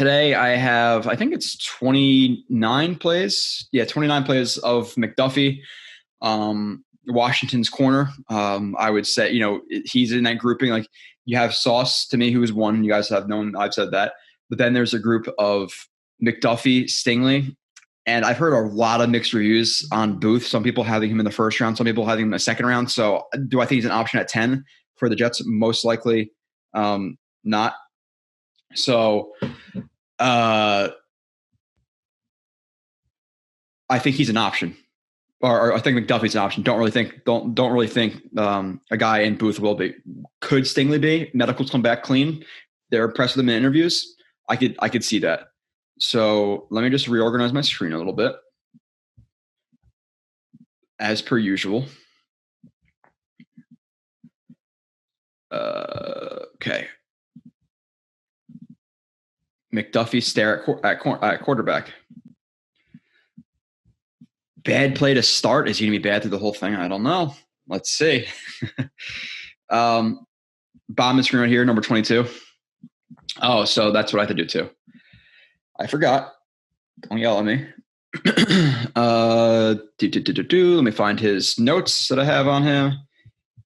Today I have, I think it's 29 plays. Yeah, 29 plays of McDuffie, Washington's corner. I would say, he's in that grouping. Like you have Sauce to me, who is one. You guys have known I've said that. But then there's a group of McDuffie, Stingley, and I've heard a lot of mixed reviews on Booth. Some people having him in the first round, some people having him in the second round. So do I think he's an option at 10 for the Jets? Most likely not. So I think he's an option, or I think McDuffie's an option. Don't really think a guy in Booth will be. Could Stingley be? Medicals come back clean. They're impressed with him in interviews. I could see that. So let me just reorganize my screen a little bit, as per usual. Okay. McDuffie stare at quarterback. Bad play to start. Is he going to be bad through the whole thing? I don't know. Let's see. Bottom of the screen right here, number 22. Oh, so that's what I have to do too. I forgot. Don't yell at me. Let me find his notes that I have on him.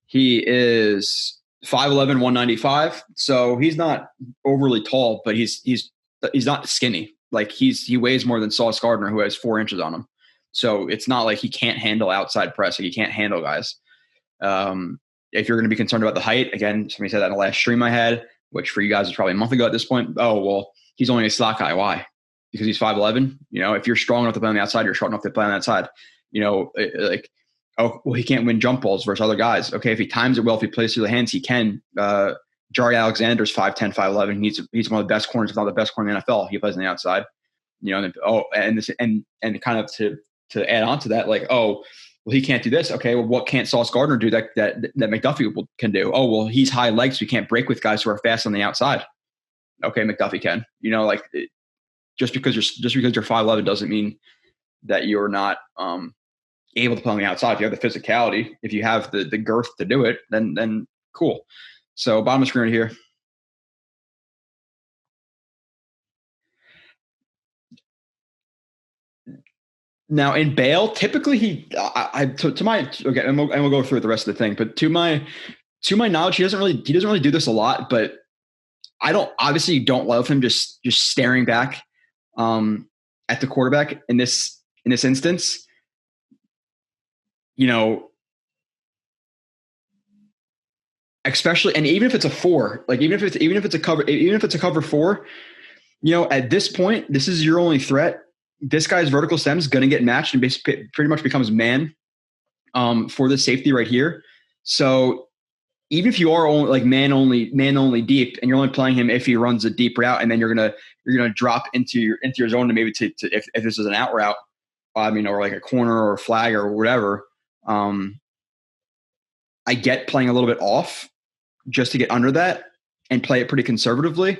He is 5'11", 195. So he's not overly tall, but he's not skinny. Like he weighs more than Sauce Gardner, who has 4 inches on him. So it's not like he can't handle outside press. Like he can't handle guys. If you're going to be concerned about the height, again, somebody said that in the last stream I had, which for you guys is probably a month ago at this point. Oh, well, he's only a slot guy. Why? Because he's 5'11". If you're strong enough to play on the outside, you're strong enough to play on that side. Oh, well, he can't win jump balls versus other guys. Okay, if he times it well, if he plays through the hands, he can. Jari Alexander's 5'10", 5'11". He's one of the best corners, if not the best corner in the NFL. He plays on the outside. And kind of to add on to that, well, he can't do this. Okay, well, what can't Sauce Gardner do that McDuffie can do? Oh, well, he's high legs, so he can't break with guys who are fast on the outside. Okay, McDuffie can. Just because you're 5'11" doesn't mean that you're not able to play on the outside. If you have the physicality, if you have the girth to do it, then cool. So bottom of the screen right here. Now in Bale, typically and we'll go through the rest of the thing. But to my knowledge, he doesn't really do this a lot. But I don't love him just staring back at the quarterback in this instance. Especially, and even if it's a 4, like even if it's a cover 4, at this point, this is your only threat. This guy's vertical stem is going to get matched and basically pretty much becomes man for the safety right here. So even if you are only like man only deep, and you're only playing him if he runs a deep route, and then you're gonna drop into your zone to maybe to if this is an out route, or like a corner or a flag or whatever. I get playing a little bit off just to get under that and play it pretty conservatively,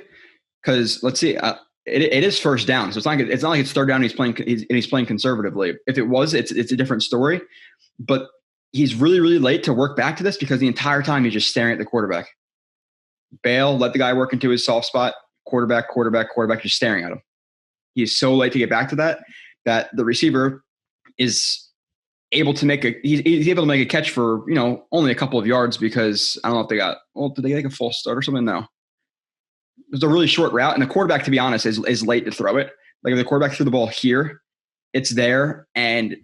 because let's see. It is first down, so it's not like it's third down. He's playing conservatively. If it was, it's a different story. But he's really, really late to work back to this, because the entire time he's just staring at the quarterback. Bale, let the guy work into his soft spot. Quarterback, just staring at him. He's so late to get back to that the receiver is able to make he's able to make a catch for only a couple of yards, because I don't know if they got did they get a false start or something? No. It was a really short route, and the quarterback, to be honest, is late to throw it. Like if the quarterback threw the ball here, it's there, and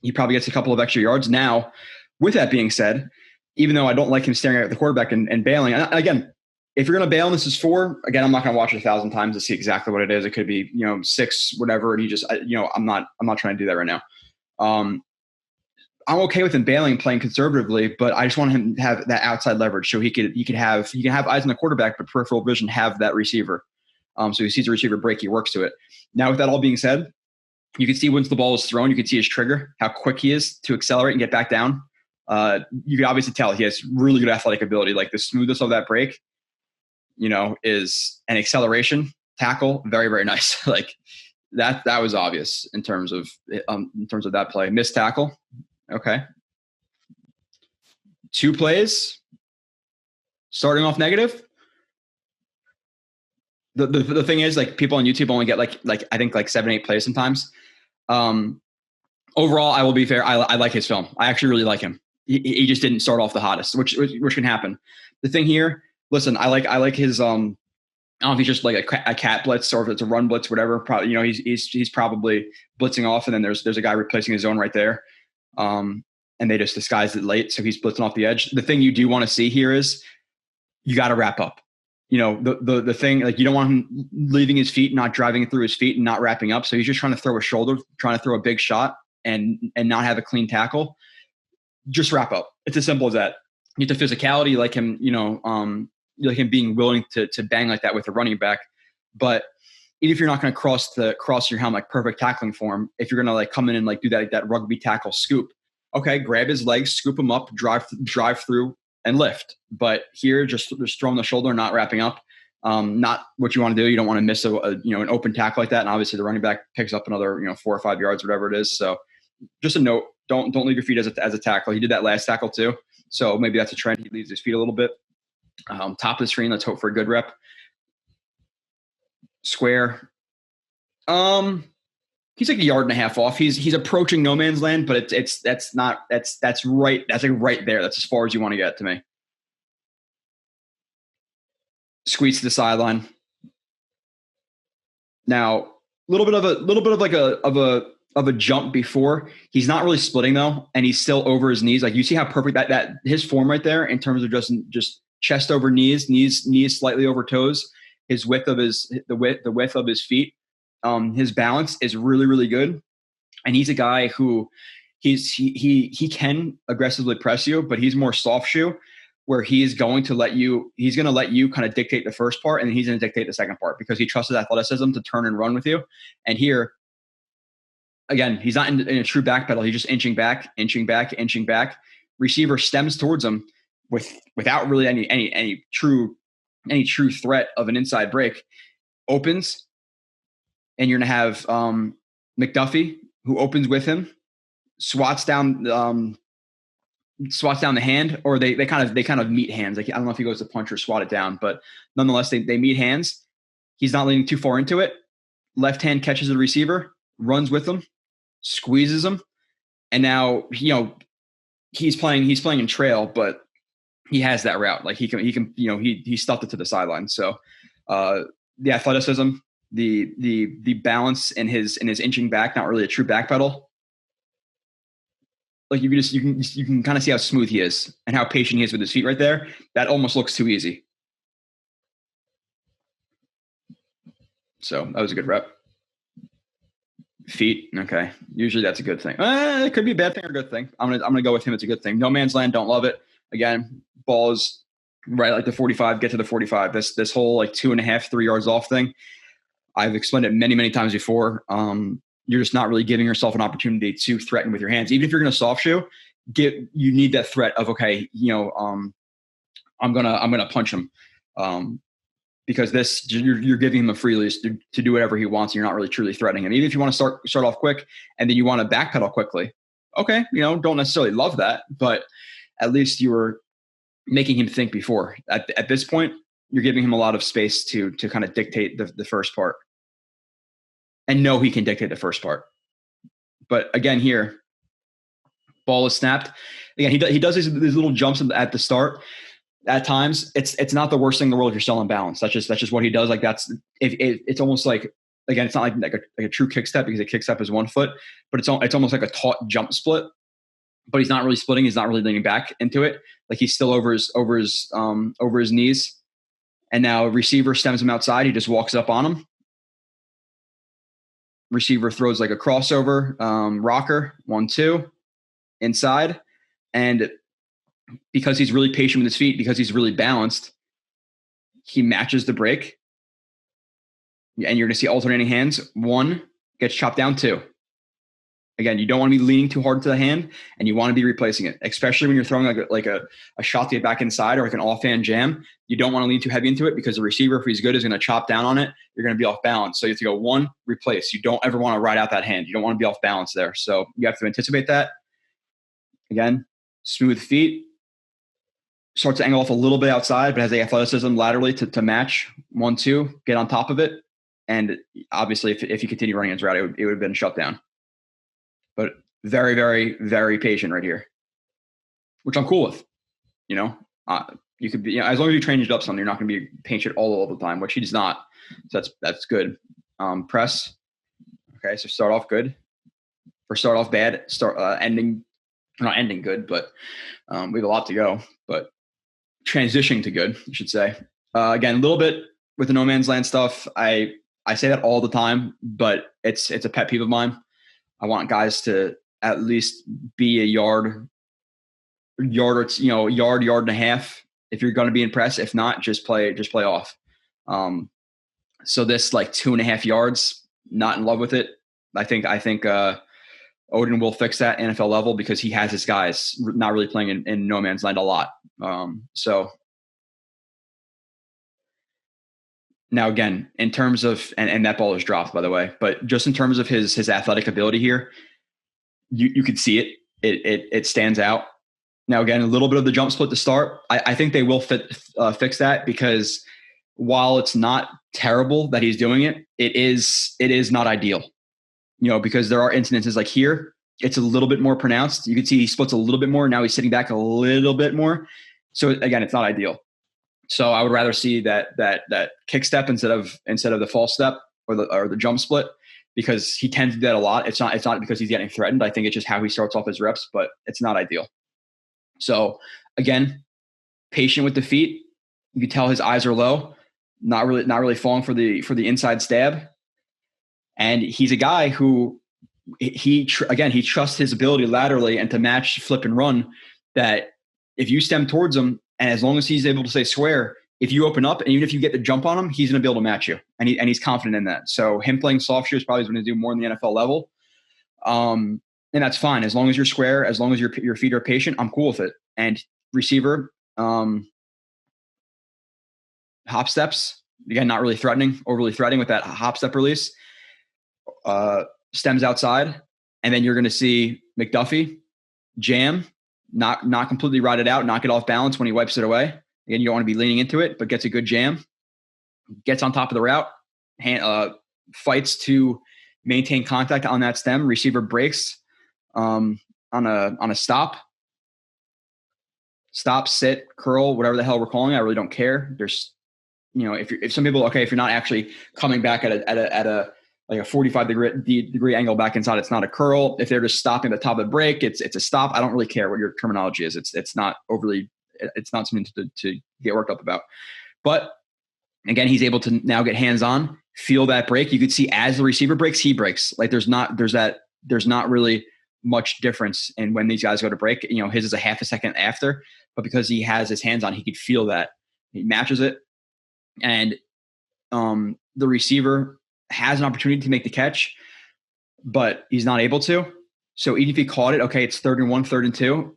he probably gets a couple of extra yards. Now, with that being said, even though I don't like him staring at the quarterback and bailing, again, if you're going to bail and this is 4, again, I'm not going to watch it 1,000 times to see exactly what it is. It could be 6, whatever, and he just I'm not trying to do that right now. I'm okay with him bailing and playing conservatively, but I just want him to have that outside leverage, so he can have eyes on the quarterback, but peripheral vision have that receiver. So he sees the receiver break, he works to it. Now, with that all being said, you can see once the ball is thrown, you can see his trigger, how quick he is to accelerate and get back down. You can obviously tell he has really good athletic ability. Like the smoothness of that break, is an acceleration tackle. Very, very nice. Like that was obvious in terms of that play. Missed tackle. Okay. 2 plays. Starting off negative. The thing is, like, people on YouTube only get like I think like 7-8 plays sometimes. Um, Overall, I will be fair. I like his film. I actually really like him. He just didn't start off the hottest, which can happen. The thing here, listen, I like his I don't know if he's just like a cat blitz or if it's a run blitz, whatever. Probably, he's probably blitzing off, and then there's a guy replacing his zone right there, and they just disguised it late, so he's blitzing off the edge. The thing you do want to see here is you got to wrap up. The thing, like, you don't want him leaving his feet, not driving it through his feet, and not wrapping up. So he's just trying to throw a shoulder, trying to throw a big shot, and not have a clean tackle. Just wrap up. It's as simple as that. You get the physicality, like him, like him being willing to bang like that with a running back. But even if you're not going to cross your helmet, like perfect tackling form, if you're going to like come in and like do that rugby tackle scoop, okay, grab his legs, scoop him up, drive through and lift. But here, just throwing the shoulder, not wrapping up, not what you want to do. You don't want to miss an open tackle like that. And obviously the running back picks up another 4 or 5 yards, whatever it is. So just a note: don't leave your feet as a tackle. He did that last tackle too, so maybe that's a trend. He leaves his feet a little bit. Top of the screen. Let's hope for a good rep. Square. He's like a yard and a half off. He's approaching no man's land, but that's right. That's like right there. That's as far as you want to get to me. Squeeze to the sideline. Now, a little bit of a jump before. He's not really splitting though, and he's still over his knees. Like, you see how perfect that his form right there in terms of just chest over knees slightly over toes. His width of the width of his feet. His balance is really, really good, and he's a guy who he can aggressively press you, but he's more soft shoe, where he's going to let you kind of dictate the first part, and then he's going to dictate the second part because he trusts his athleticism to turn and run with you. And here, again, he's not in a true backpedal. He's just inching back. Receiver stems towards him without really any true threat of an inside break. Opens, and you're going to have McDuffie, who opens with him, swats down the hand, or they kind of meet hands. Like, I don't know if he goes to punch or swat it down, but nonetheless, they meet hands. He's not leaning too far into it. Left hand catches the receiver, runs with him, squeezes him, and now he's playing in trail, but he has that route. Like, he stuffed it to the sideline. So the athleticism, the balance in his inching back, not really a true back pedal. Like, you can kind of see how smooth he is and how patient he is with his feet right there. That almost looks too easy. So that was a good rep. Feet, okay. Usually that's a good thing. It could be a bad thing or a good thing. I'm gonna go with him. It's a good thing. No man's land, don't love it. Again, ball is right like the 45. Get to the 45. This whole like 2.5, 3 yards off thing, I've explained it many, many times before. You're just not really giving yourself an opportunity to threaten with your hands. Even if you're going to soft shoe, you need that threat of, okay, I'm gonna punch him, because you're giving him a free leash to do whatever he wants. And you're not really truly threatening him. Even if you want to start off quick and then you want to backpedal quickly, okay, don't necessarily love that, but at least you were making him think before. At this point, you're giving him a lot of space to kind of dictate the first part. And know he can dictate the first part. But again, here, ball is snapped. Again, he does these little jumps at the start. At times, it's not the worst thing in the world if you're still unbalanced. That's just what he does. Like, it's almost like, again, it's not like a true kick step, because a kick step is 1 foot, but it's almost like a taut jump split. But he's not really splitting. He's not really leaning back into it. Like, he's still over his knees. And now receiver stems him outside. He just walks up on him. Receiver throws like a crossover rocker, 1-2 inside. And because he's really patient with his feet, because he's really balanced, he matches the break. And you're going to see alternating hands. 1 gets chopped down, 2. Again, you don't want to be leaning too hard to the hand, and you want to be replacing it, especially when you're throwing like a shot to get back inside or like an offhand jam. You don't want to lean too heavy into it, because the receiver, if he's good, is going to chop down on it. You're going to be off balance. So you have to go 1, replace. You don't ever want to ride out that hand. You don't want to be off balance there. So you have to anticipate that. Again, smooth feet. starts to angle off a little bit outside, but has the athleticism laterally to match 1-2, get on top of it. And obviously, if you continue running his route, it would have been shut down. But very, very, very patient right here, which I'm cool with. You know, you could be, you know, as long as you change it up some, you're not going to be patient all the time, which he does not. So that's good. Press. Okay, so start off good. Or start off bad. Ending, not ending good, but we have a lot to go. But transitioning to good, you should say. Again, a little bit with the no man's land stuff. I say that all the time, but it's a pet peeve of mine. I want guys to at least be a yard or yard and a half if you're going to be in press. If not, just play off. So this like 2.5 yards, not in love with it. I think Odin will fix that NFL level because he has his guys not really playing in no man's land a lot. So now again, in terms of, and that ball is dropped, by the way, but just in terms of his athletic ability here, you could see it. It stands out. Now, again, a little bit of the jump split to start. I think they will fix that because while it's not terrible that he's doing it, it is not ideal. You know, because there are incidences like here, it's a little bit more pronounced. You can see he splits a little bit more. Now he's sitting back a little bit more. So again, it's not ideal. So I would rather see that kick step instead of the false step or the jump split, because he tends to do that a lot. It's not because he's getting threatened. I think it's just how he starts off his reps, but it's not ideal. So again, patient with the feet. You can tell his eyes are low, not really falling for the inside stab. And he's a guy who he trusts his ability laterally and to match flip and run, that if you stem towards him and as long as he's able to stay square, if you open up and even if you get the jump on him, he's going to be able to match you. And he's confident in that. So him playing soft shoe is probably going to do more in the NFL level. And that's fine. As long as you're square, as long as your feet are patient, I'm cool with it. And receiver, hop steps, again, not really overly threatening with that hop step release. Stems outside, and then you're going to see McDuffie jam, not completely ride it out, not get off balance when he wipes it away. Again, you don't want to be leaning into it, but gets a good jam, gets on top of the route, fights to maintain contact on that stem. Receiver breaks on a stop, sit, curl, whatever the hell we're calling it. I really don't care. There's, you know, if some people, okay, if you're not actually coming back at a like a 45 degree angle back inside, it's not a curl. If they're just stopping at the top of the break, it's a stop. I don't really care what your terminology is. It's not something to get worked up about. But again, he's able to now get hands on, feel that break. You could see as the receiver breaks, he breaks. Like there's not really much difference in when these guys go to break. You know, his is a half a second after, but because he has his hands on, he could feel that. He matches it. And the receiver has an opportunity to make the catch, but he's not able to. So even if he caught it, okay, it's 3rd and 1, 3rd and 2.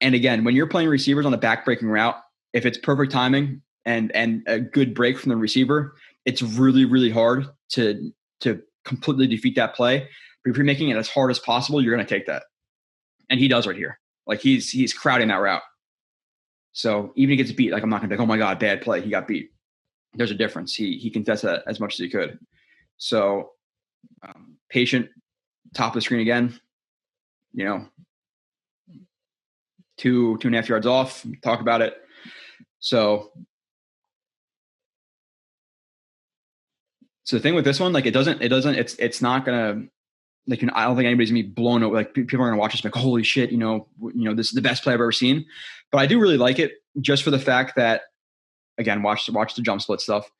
And again, when you're playing receivers on the back breaking route, if it's perfect timing and a good break from the receiver, it's really, really hard to completely defeat that play. But if you're making it as hard as possible, you're going to take that. And he does right here. Like he's crowding that route. So even if he gets beat, like I'm not going to be like, oh my God, bad play, he got beat. There's a difference. He contests that as much as he could. So patient, top of the screen again, you know, 2.5 yards off, talk about it. So the thing with this one, like it's not gonna, like, I don't think anybody's gonna be blown away. Like people are gonna watch this like, holy shit, you know, this is the best play I've ever seen. But I do really like it just for the fact that, again, watch the jump split stuff.